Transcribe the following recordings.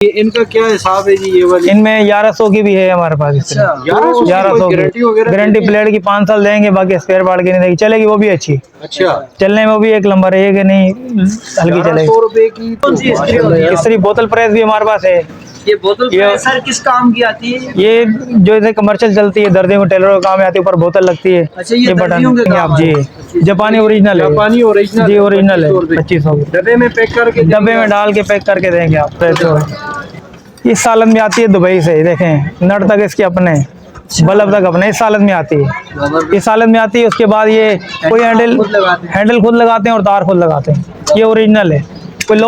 इनका क्या हिसाब है जी? ये वाली इनमें 1100 की भी है हमारे पास। 1100 की गारंटी, प्लेट की 5 साल देंगे, बाकी स्पेयर पार्ट की नहीं देगी, चलेगी वो भी अच्छी। अच्छा, चलने में वो भी एक नंबर है, कि नहीं हल्की चलेगी। 100 रुपए की कौन सी इस्त्री बोतल प्रेस भी हमारे पास है। ये बोतल सर किस काम की आती है? ये जो इधर कमर्शियल चलती है, दर्जियों को टेलरों का काम आती है, ऊपर बोतल लगती है। अच्छा, ये दर्जियों के काम आप जी, जापानी ओरिजिनल है। जापानी ओरिजिनल जी, ओरिजिनल है। 2500 डब्बे में पैक करके डब्बे में डाल के पैक करके देंगे आप। इस सालन में आती है दुबई से, देखें नट तक इसके अपने, बल्ब तक अपने, इस सालन में आती है। इस सालन में आती है। उसके बाद ये कोई हैंडल खुद लगाते हैं और तार खुद लगाते हैं। ये ओरिजिनल है। कोई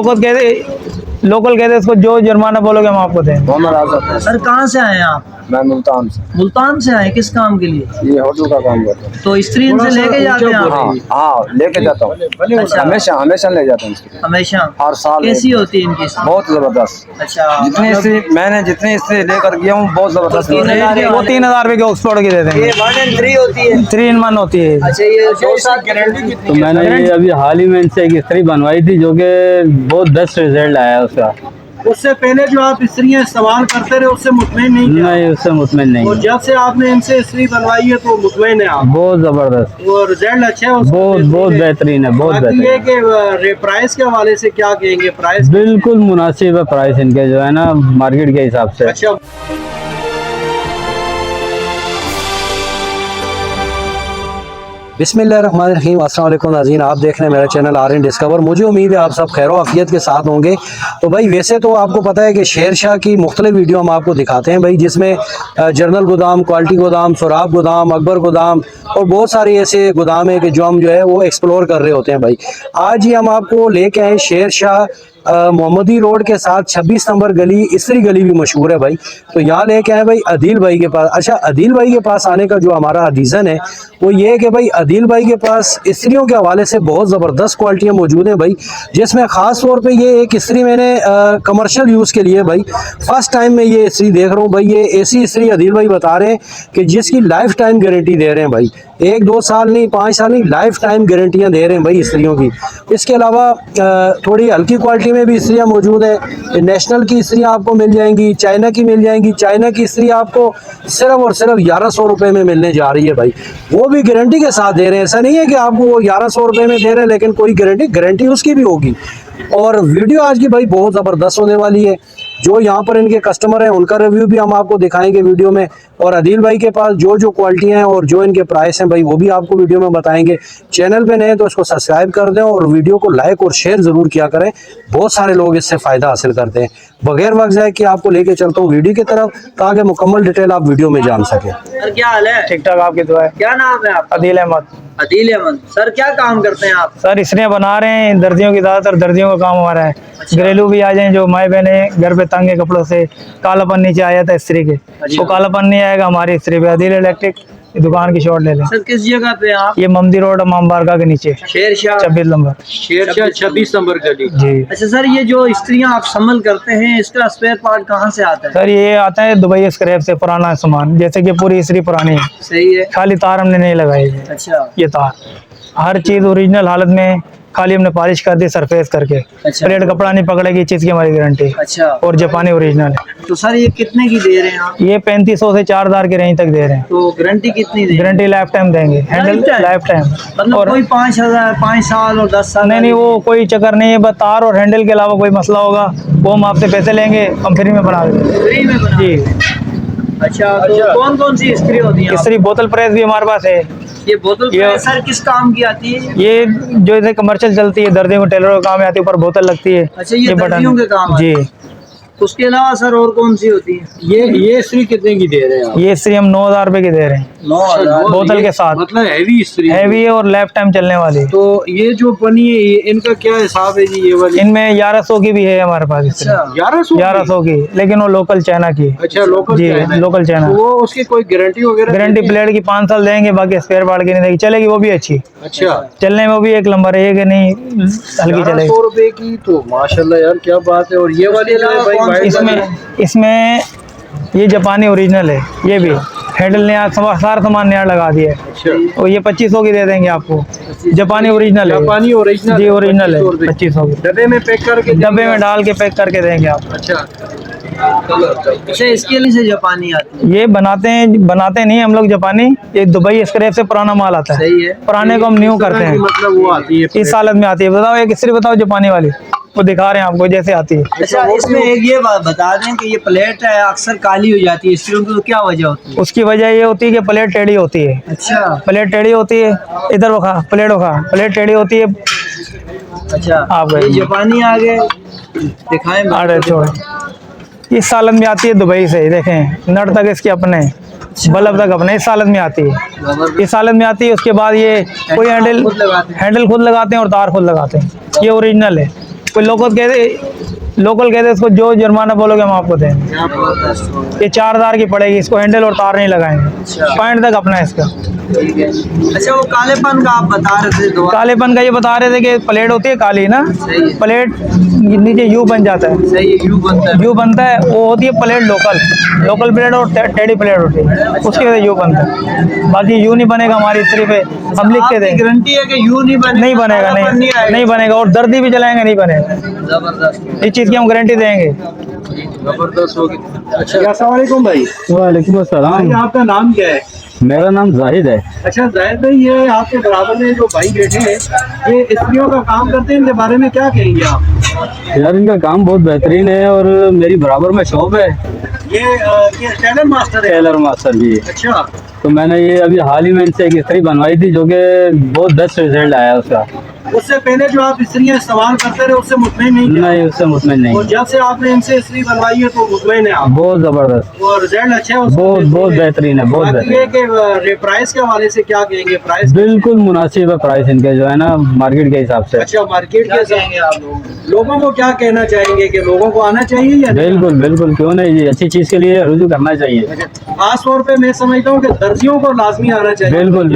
लोकल कहते इसको, जो जुर्माना बोलोगे हम आपको दें। सर कहाँ से आए हैं आप? मैं मुल्तान से। मुल्तान से आए, किस काम के लिए? ये होटल का काम करता हूँ। तो स्त्री इनसे लेके जाते हैं आप? हाँ, लेके जाता हूँ। अच्छा। हमेशा ले जाता हूँ। हमेशा? हर साल। कैसी होती है इनकी स्त्री? बहुत जबरदस्त। अच्छा, जितनी स्त्री लेकर गया हूँ, बहुत जबरदस्त। वो 3000 रुपए के ऑक्सफोर्ड की दे देंगे। 1 होती है? 3 in 1 होती है। अच्छा, ये 2 साल गारंटी कितनी? तो मैंने ये अभी हाल ही में इनसे एक इस्त्री बनवाई थी, जो कि बहुत बेस्ट रिजल्ट आया उसका। उससे पहले जो आप स्त्रियाँ इस्तेमाल करते रहे, उससे मुतमईन नहीं थे? नहीं, उससे मुतमिन नहीं। और जब से आपने इनसे स्त्री बनवाई है तो मुतमईन है आप? बहुत जबरदस्त, और रिजल्ट अच्छा है उसका? बहुत बेहतरीन है, बहुत बाकी ये बेहतरीन। कि प्राइस के हवाले से क्या कहेंगे? प्राइस बिल्कुल मुनासिब है प्राइस इनके, जो है ना, मार्केट के हिसाब से। अच्छा। बिस्मिल्लाहिर्रहमानिर्रहीम, अस्सलाम वालेकुम नाज़रीन, आप देख रहे हैं मेरा चैनल आर.एन. डिस्कवर। मुझे उम्मीद है आप सब खैर आफियत के साथ होंगे। तो भाई वैसे तो आपको पता है कि शेर शाह की मुख्तलिफ वीडियो हम आपको दिखाते हैं भाई, जिसमें जर्नल गोदाम, क्वालिटी गोदाम, सुराब गोदाम, अकबर गोदाम और बहुत सारे ऐसे गोदाम है कि जो हम जो है वो एक्सप्लोर कर रहे होते हैं भाई। आज ही हम आपको लेके आए शेर शाह मोहम्मदी रोड के साथ 26 नंबर गली, इस्त्री गली भी मशहूर है भाई। तो यहाँ लेके आए भाई अदील भाई के पास। अच्छा, अदील भाई के पास आने का जो हमारा रीज़न है वो ये है कि भाई अदील भाई के पास इस्त्रियों के हवाले से बहुत ज़बरदस्त क्वालिटियाँ मौजूद हैं भाई, जिसमें ख़ास तौर पे ये एक इस्त्री मैंने कमर्शियल यूज़ के लिए भाई फ़र्स्ट टाइम में ये इस्त्री देख रहा हूँ भाई। ये ऐसी इस्त्री अदील भाई बता रहे हैं कि जिसकी लाइफ टाइम गारंटी दे रहे हैं भाई, 1-2 साल नहीं, 5 साल नहीं, लाइफ टाइम गारंटियाँ दे रहे हैं भाई इस्त्रियों की। इसके अलावा थोड़ी हल्की क्वालिटी में भी इस्त्रियाँ मौजूद है। नेशनल की इस्त्रियाँ आपको मिल जाएंगी, चाइना की मिल जाएंगी। चाइना की इस्त्री आपको सिर्फ और सिर्फ 1100 रुपये में मिलने जा रही है भाई, वो भी गारंटी के साथ दे रहे हैं। ऐसा नहीं है कि आपको वो 1100 रुपये में दे रहे हैं लेकिन कोई गारंटी उसकी भी होगी। और वीडियो आज की भाई बहुत ज़बरदस्त होने वाली है। जो यहाँ पर इनके कस्टमर हैं उनका रिव्यू भी हम आपको दिखाएंगे वीडियो में, और अदील भाई के पास जो क्वालिटियाँ हैं और जो इनके प्राइस हैं भाई वो भी आपको वीडियो में बताएंगे। चैनल पे नए तो इसको सब्सक्राइब कर दें और वीडियो को लाइक और शेयर ज़रूर किया करें, बहुत सारे लोग इससे फ़ायदा हासिल करते हैं। बगैर वक्त जाए कि आपको लेके चलता हूँ वीडियो की तरफ, ताकि मुकम्मल डिटेल आप वीडियो में जान सकें। सर क्या हाल है? ठीक ठाक, आपकी दुआ है। क्या नाम है आपका? अदील अहमद। अदील अहमद। सर क्या काम करते हैं आप? सर इस्त्रियाँ बना रहे हैं, दर्जियों की, ज़्यादातर दर्जियों का काम हमारा है। घरेलू भी आ जाए, जो माए बहने घर पे तंग है कपड़ों से, कालापन नीचे आया था इस्त्री के, वो कालापन नहीं आएगा हमारी इस्त्री पे। अदील इलेक्ट्रिक दुकान की शॉट ले लें। सर किस जगह पे आप? ये ममदी रोड इमाम बारगाह के नीचे, शेर शाह 26 नंबर। शेर शाह 26 नंबर गली जी। अच्छा सर, ये जो इस्त्रियाँ आप संभल करते हैं, इसका स्पेयर पार्ट कहाँ से आता है? सर ये आता है दुबई स्क्रैप से, पुराना सामान, जैसे कि पूरी इस्त्री पुरानी है, सही है। खाली तार हमने नहीं लगाई है। अच्छा। ये तार हर चीज़ ओरिजिनल हालत में, खाली हमने पॉलिश कर दी सरफेस करके। अच्छा। प्लेट कपड़ा नहीं पकड़ेगी, चीज़ की हमारी गारंटी। अच्छा। और जापानी ओरिजिनल है। तो सर ये कितने की दे रहे हैं आप? ये 3500 से 4000 के रेंज तक दे रहे हैं। तो गारंटी कितनी दे? गारंटी लाइफ टाइम देंगे, हैंडल लाइफ टाइम। मतलब और कोई 5000, 5 साल और 10 साल? नहीं, वो कोई चक्कर नहीं है, बस तार और हैंडल के अलावा कोई मसला होगा वो हम आपसे पैसे लेंगे, हम फ्री में बना देंगे। फ्री में बना? जी। अच्छा, तो कौन कौन सी इस्त्री होती है? इस्त्री बोतल प्रेस भी हमारे पास है। ये बोतल प्रेस सर किस काम की आती है? ये जो इधर कमर्शियल चलती है, दर्जियों को टेलरों का काम आती है, ऊपर बोतल लगती है। अच्छा, ये दर्जियों के काम जी। उसके अलावा सर और कौन सी होती है? ये इस्त्री कितने की दे रहे हैं आप? ये इस्त्री हम 9000 रुपए की दे रहे हैं, 9000 बोतल के साथ। मतलब हैवी इस्त्री हैवी है और लाइफ टाइम चलने वाली। तो ये जो बनी है, ये इनका क्या हिसाब है जी? ये वाली इनमें 1100 की भी है हमारे पास इस्त्री। 1100 की, लेकिन वो लोकल चाइना की। अच्छा, लोकल जी, लोकल चाइना। वो उसकी कोई गारंटी वगैरह? गारंटी प्लेट की 5 साल देंगे, बाकी स्पेयर पार्ट की नहीं देगी, चलेगी वो भी अच्छी। अच्छा। चलने में वो भी एक नंबर है, कि नहीं हल्की चलेगी। 100 रुपए की, तो माशाल्लाह यार क्या बात है। और ये वाली इसमें ये जापानी ओरिजिनल है, ये भी हैंडल नया, सारा सामान नया लगा दिया है। और ये 2500 की दे देंगे आपको, जापानी ओरिजिनल है। जापानी ओरिजिनल जी ओरिजिनल है, 2500 की डब्बे में पैक करके डब्बे में डाल के पैक करके देंगे आप। अच्छा, इसके लिए से जापानी आती है। ये बनाते नहीं हम लोग जापानी, ये दुबई स्क्रैप से पुराना माल आता है। सही है। पुराने को हम न्यू करते हैं, मतलब वो आती है इस हालत में आती है। बताओ एक इस्त्री बताओ जापानी वाली, वो दिखा रहे हैं आपको जैसे आती है। अच्छा, इसमें एक ये बात बता दें कि ये प्लेट है अक्सर काली हो जाती है, इसकी तो क्या वजह होती है? उसकी वजह ये होती है कि प्लेट टेढ़ी होती है। अच्छा प्लेट टेढ़ी होती है, इधर वखा प्लेट टेढ़ी होती है। अच्छा, आप ये जापानी आ गए, दिखाएं। अरे छोड़, इस सालन में आती है दुबई से, देखें नट तक इसके अपने, बल्ब तक अपने, इस सालन में आती है। इस सालन में आती है। उसके बाद ये कोई हैंडल खुद लगाते हैं और तार खुद लगाते हैं। ये ओरिजिनल है। कोई लोकल कहते इसको जो जुर्माना बोलोगे हम आपको देंगे। ये 4000 की पड़ेगी, इसको हैंडल और तार नहीं लगाएंगे। पॉइंट तक अपना है इसका। अच्छा, वो कालेपन का आप बता रहे थे, कालेपन का ये बता रहे थे कि प्लेट होती है काली ना, प्लेट नीचे यू बन जाता है। सही है, यू बनता है। वो होती है प्लेट लोकल प्लेट और टेढ़ी प्लेट होती है, उसकी वजह से यू बनता है। बाकी यू नहीं बनेगा हमारी इस्त्री पे, हम लिख के देंगे। गारंटी है कि यू नहीं बनेगा? नहीं बनेगा, नहीं बनेगा। और दर्दी भी चलाएंगे, नहीं बनेगा। जबरदस्त, इस चीज़ की हम गारंटी देंगे। जबरदस्त होगी। अच्छा, अस्सलाम वालेकुम भाई। वालेकुम अस्सलाम। आपका नाम क्या है? मेरा नाम जाहिद है। अच्छा जाहिद भाई, ये आपके बराबर में जो भाई बैठे हैं, ये स्त्रियों का काम करते हैं, इनके बारे में क्या कहेंगे आप? यार इनका काम बहुत बेहतरीन है और मेरी बराबर में शॉप है। ये टेलर मास्टर है? टेलर मास्टर जी। अच्छा, तो मैंने ये अभी हाल ही में इनसे एक इस्त्री बनवाई थी जो कि बहुत बेस्ट रिजल्ट आया उसका। उससे पहले जो आप स्त्रियां इस्तेमाल करते रहे उससे मुतमईन नहीं थे? नहीं, उससे मुतमईन नहीं। और जब से आपने इनसे स्त्री बनवाई है तो मुतमईन है आप? बहुत जबरदस्त, और रिजल्ट अच्छा है उसका? बहुत बेहतरीन है, बहुत बाकी ये कि प्राइस के हवाले से क्या कहेंगे? प्राइस बिल्कुल मुनासिब है प्राइस इनके, जो है ना मार्केट के हिसाब से। अच्छा, मार्केट के कहेंगे आप लोगों को क्या कहना चाहेंगे कि लोगों को आना चाहिए या नहीं? बिल्कुल क्यों नहीं जी, अच्छी चीज के लिए रुजू करना चाहिए। खास तौर पे मैं समझता हूँ कि दर्जियों को लाजमी आना चाहिए। बिल्कुल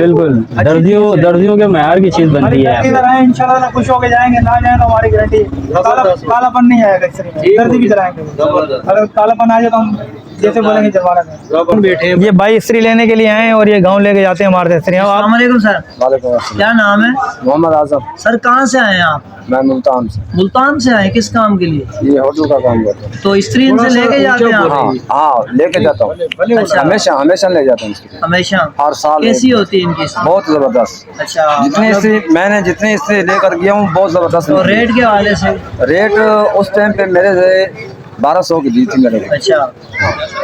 दर्जियों के मैार की चीज बनती है। इंशाल्लाह खुश होके जाएंगे, ना जाए तो हमारी गारंटी। कालापन नहीं आएगा, दर्दी भी चलाएंगे। अगर कालापन आ जाए तो हम जैसे बोलेंगे जवाब बैठे। ये भाई स्त्री लेने के लिए आए हैं और ये गांव लेके जाते हैं हमारे स्त्री। अस्सलाम वालेकुम सर। क्या नाम है? मोहम्मद आजम। सर कहाँ से आए हैं आप? मैं मुल्तान से। मुल्तान से आए, किस काम के लिए? ये होटल का काम करता हूँ। तो स्त्री इनसे लेके जाते हैं आप? हाँ लेके जाता हूँ। अच्छा। हमेशा ले जाता हूँ। हमेशा? हर साल। कैसी होती है इनकी? बहुत जबरदस्त। अच्छा, मैंने जितनी इस्त्री लेकर गया हूँ बहुत जबरदस्त। तो रेट के हवाले से? रेट उस टाइम पे मेरे से 1200 की दी थी मेरे को। अच्छा,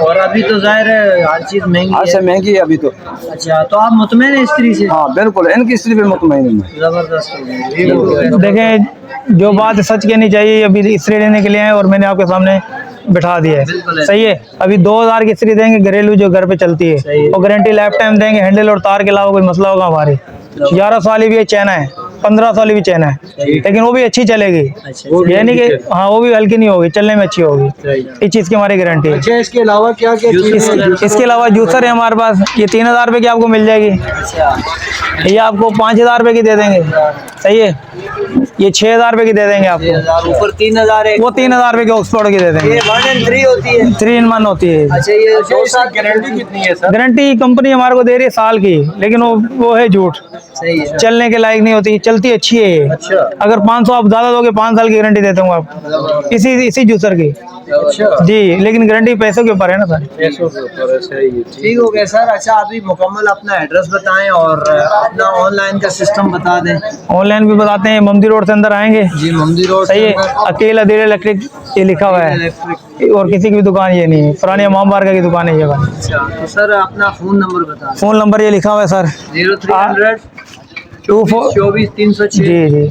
और अभी तो जाहिर है हर चीज महंगी आज से है। महंगी है अभी तो। अच्छा, तो आप मुतमईन है स्त्री से? हाँ बिल्कुल, इनकी स्त्री पे मुतमईन हूं मैं। जबरदस्त। देखें जो बात सच कहनी चाहिए, अभी स्त्री लेने के लिए आए और मैंने आपके सामने बिठा दिया है। बिल्कुल है। सही है। अभी 2000 की स्त्री देंगे घरेलू जो घर पे चलती है, और गारंटी लाइफ टाइम देंगे। हैंडल और तार के अलावा कोई मसला होगा हमारे 11 साल भी चैन है, 15 साल भी चैन है, लेकिन वो भी अच्छी चलेगी। यानी कि हाँ वो भी हल्की नहीं होगी, चलने में अच्छी होगी। इस चीज़ की हमारी गारंटी है। अच्छा, इसके अलावा क्या क्या इसके अलावा जूसर है हमारे पास, ये 3000 रुपये की आपको मिल जाएगी। ये आपको 5000 रुपये की दे देंगे। सही है। ये 6000 रुपये की दे देंगे आपको। ऊपर 3000 है, वो 3000 रुपये की ऑक्सफोर्ड की दे देंगे। 1 and 3 होती है? 3 in 1 होती है। अच्छा, ये 2 साल गारंटी कितनी है सर? गारंटी कंपनी हमारे को दे रही है साल की, लेकिन वो है झूठ। सही है। चलने के लायक नहीं होती, चलती अच्छी है ये। अच्छा। अगर 500 आप ज्यादा दोगे 5 साल की गारंटी देता हूँ आपको, इसी जूसर की। अच्छा जी, लेकिन गारंटी पैसों के ऊपर है ना सर। ठीक हो गया सर। अच्छा, अभी मुकम्मल अपना एड्रेस बताएं और अपना ऑनलाइन का सिस्टम बता दें। ऑनलाइन भी बताते हैं, ममदी रोड से अंदर आएंगे। जी, ममदी रोड। सही है। अकेला दिल इलेक्ट्रिक ये लिखा हुआ है, और किसी की भी दुकान ये नहीं है, पुरानी इमाम बारगाह की दुकान है ये वाली। अच्छा, तो सर अपना फोन नंबर बता। फोन नंबर ये लिखा हुआ है सर, 0300 24 24 306। जी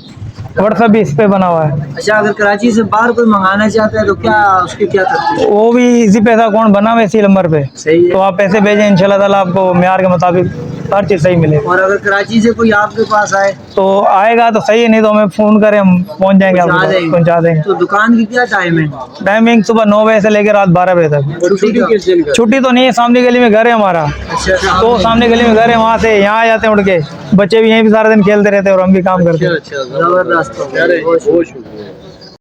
व्हाट्सएप भी इस पे बना हुआ है। अच्छा, अगर कराची से बाहर कोई मंगाना चाहता है तो क्या उसके क्या करते हैं? वो भी इसी पैसा अकाउंट बना हुआ है इसी नंबर पे। सही है। तो आप पैसे भेजें, इंशाल्लाह ताला आपको म्यार के मुताबिक हर चीज़ सही मिलेगी। और अगर कराची से कोई आपके पास आए तो आएगा तो सही है, नहीं तो हमें फ़ोन करें, हम पहुंच जाएंगे, आपको पहुंचा देंगे। तो दुकान की क्या टाइम है? टाइमिंग सुबह 9 बजे से लेकर रात 12 बजे तक। छुट्टी तो नहीं है, सामने गली में घर है हमारा। अच्छा, तो सामने गली में घर है, वहाँ से यहाँ आ जाते हैं उड़ के। बच्चे भी यहीं भी सारा दिन खेलते रहते हैं और हम भी काम करते हैं। जबरदस्त।